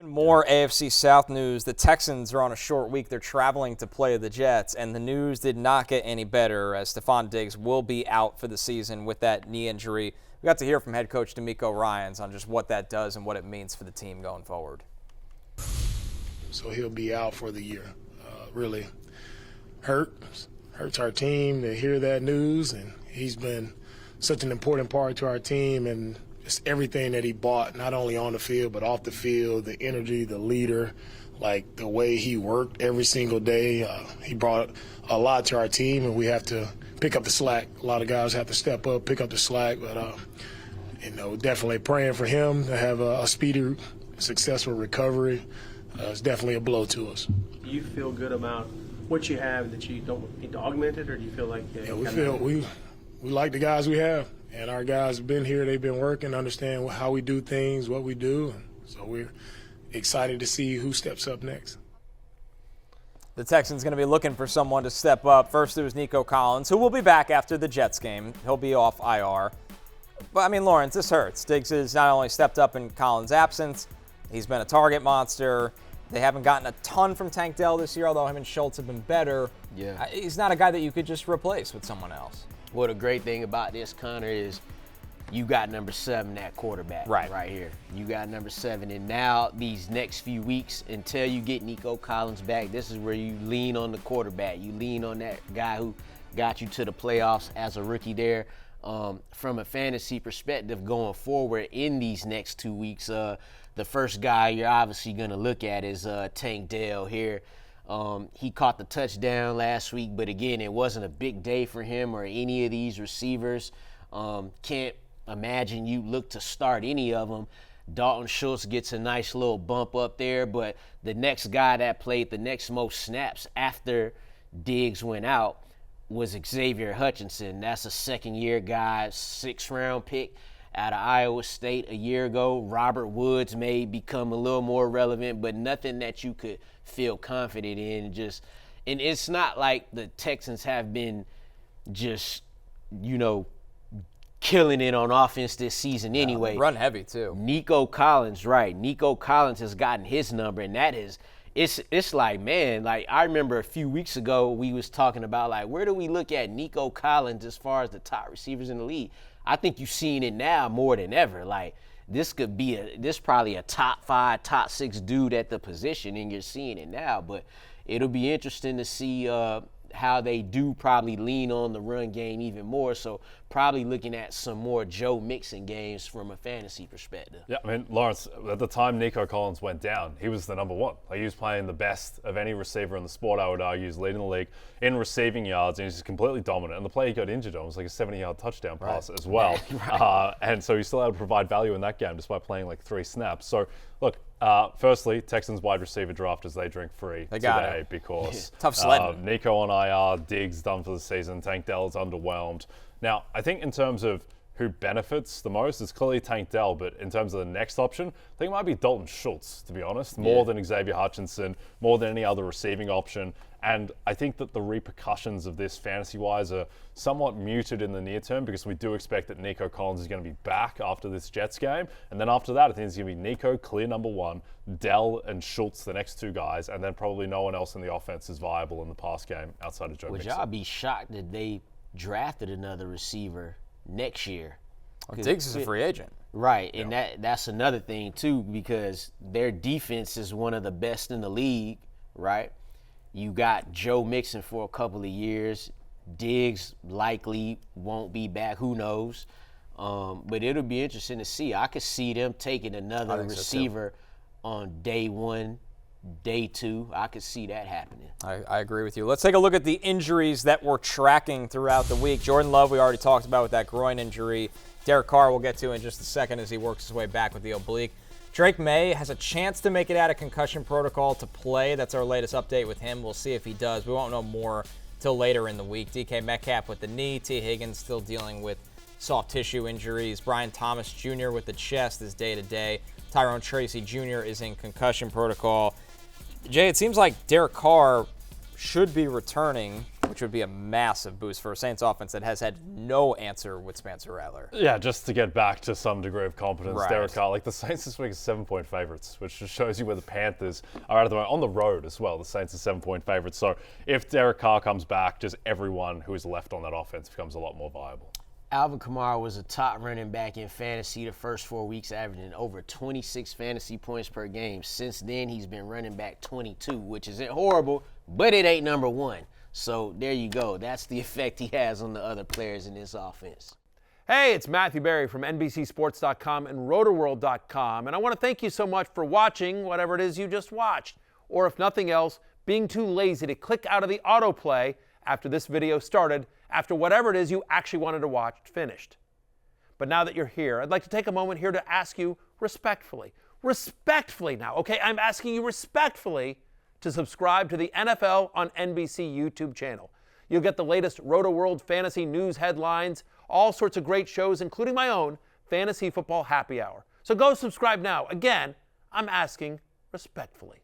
More AFC South news. The Texans are on a short week. They're traveling to play the Jets, and the news did not get any better as Stefon Diggs will be out for the season with that knee injury. We got to hear from head coach DeMeco Ryans on just what that does and what it means for the team going forward. So he'll be out for the year. Really hurts our team to hear that news, and he's been such an important part to our team, and just everything that he brought, not only on the field but off the field, the energy, the leader, like the way he worked every single day. He brought a lot to our team, and we have to pick up the slack. A lot of guys have to step up, pick up the slack, but definitely praying for him to have a speedy, successful recovery. It's definitely a blow to us. Do you feel good about what you have that you don't need to augment it, or do you feel like we like the guys we have, and our guys have been here. They've been working, understand how we do things, what we do, and so we're excited to see who steps up next. The Texans going to be looking for someone to step up. First, it was Nico Collins, who will be back after the Jets game. He'll be off IR. But, Lawrence, this hurts. Diggs has not only stepped up in Collins' absence, he's been a target monster. They haven't gotten a ton from Tank Dell this year, although him and Schultz have been better. Yeah. He's not a guy that you could just replace with someone else. Well, the great thing about this, Connor, is you got number 7 at quarterback right here. You got number 7. And now these next few weeks, until you get Nico Collins back, this is where you lean on the quarterback. You lean on that guy who got you to the playoffs as a rookie there. From a fantasy perspective going forward in these next 2 weeks, the first guy you're obviously going to look at is Tank Dell here. He caught the touchdown last week, but again, it wasn't a big day for him or any of these receivers. Can't imagine you look to start any of them. Dalton Schultz gets a nice little bump up there, but the next guy that played the next most snaps after Diggs went out was Xavier Hutchinson. That's a second-year guy, 6th-round pick out of Iowa State a year ago. Robert Woods may become a little more relevant, but nothing that you could feel confident in. And it's not like the Texans have been just, killing it on offense this season anyway. Run heavy, too. Nico Collins, right. Nico Collins has gotten his number, and that is it's like, man, like I remember a few weeks ago we was talking about, like, where do we look at Nico Collins as far as the top receivers in the league? I think you've seen it now more than ever. Like, this could be probably a top 5, top 6 dude at the position, and you're seeing it now. But it'll be interesting to see how they do probably lean on the run game even more. So probably looking at some more Joe Mixon games from a fantasy perspective. Yeah, Lawrence, at the time Nico Collins went down, he was the number 1. Like, he was playing the best of any receiver in the sport, I would argue. He's leading the league in receiving yards, and he's completely dominant. And the play he got injured on was like a 70-yard touchdown pass as well. Right. And so he's still able to provide value in that game despite playing like 3 snaps. So, look, firstly, Texans wide receiver draft as they drink free today because tough sledding. Nico on IR, Diggs done for the season, Tank Dell's underwhelmed. Now, I think in terms of who benefits the most, it's clearly Tank Dell, but in terms of the next option, I think it might be Dalton Schultz, to be honest, more than Xavier Hutchinson, more than any other receiving option. And I think that the repercussions of this fantasy-wise are somewhat muted in the near term because we do expect that Nico Collins is going to be back after this Jets game. And then after that, I think it's going to be Nico, clear number 1, Dell and Schultz, the next 2 guys, and then probably no one else in the offense is viable in the pass game outside of Joe Mixon. Would y'all be shocked that they drafted another receiver next year? Well, Diggs is a free agent. Right, and that's another thing, too, because their defense is one of the best in the league, right? You got Joe Mixon for a couple of years. Diggs likely won't be back. Who knows? But it'll be interesting to see. I could see them taking another receiver on day 1, day 2. I could see that happening. I agree with you. Let's take a look at the injuries that we're tracking throughout the week. Jordan Love, we already talked about with that groin injury. Derek Carr we'll get to in just a second as he works his way back with the oblique. Drake May has a chance to make it out of concussion protocol to play. That's our latest update with him. We'll see if he does. We won't know more till later in the week. DK Metcalf with the knee. T. Higgins still dealing with soft tissue injuries. Brian Thomas Jr. with the chest is day-to-day. Tyrone Tracy Jr. is in concussion protocol. Jay, it seems like Derek Carr should be returning which would be a massive boost for a Saints offense that has had no answer with Spencer Rattler. Yeah, just to get back to some degree of competence, Right. Derek Carr, like the Saints this week are 7-point favorites, which just shows you where the Panthers are at the moment. On the road as well, the Saints are 7-point favorites. So if Derek Carr comes back, just everyone who is left on that offense becomes a lot more viable. Alvin Kamara was a top running back in fantasy the first 4 weeks, averaging over 26 fantasy points per game. Since then, he's been running back 22, which isn't horrible, but it ain't number one. So there you go. That's the effect he has on the other players in this offense. Hey, it's Matthew Berry from NBCSports.com and RotoWorld.com, and I want to thank you so much for watching whatever it is you just watched, or if nothing else, being too lazy to click out of the autoplay after this video started, after whatever it is you actually wanted to watch finished. But now that you're here, I'd like to take a moment here to ask you respectfully now, okay? I'm asking you respectfully to subscribe to the NFL on NBC YouTube channel. You'll get the latest Roto-World fantasy news headlines, all sorts of great shows, including my own Fantasy Football Happy Hour. So go subscribe now. Again, I'm asking respectfully.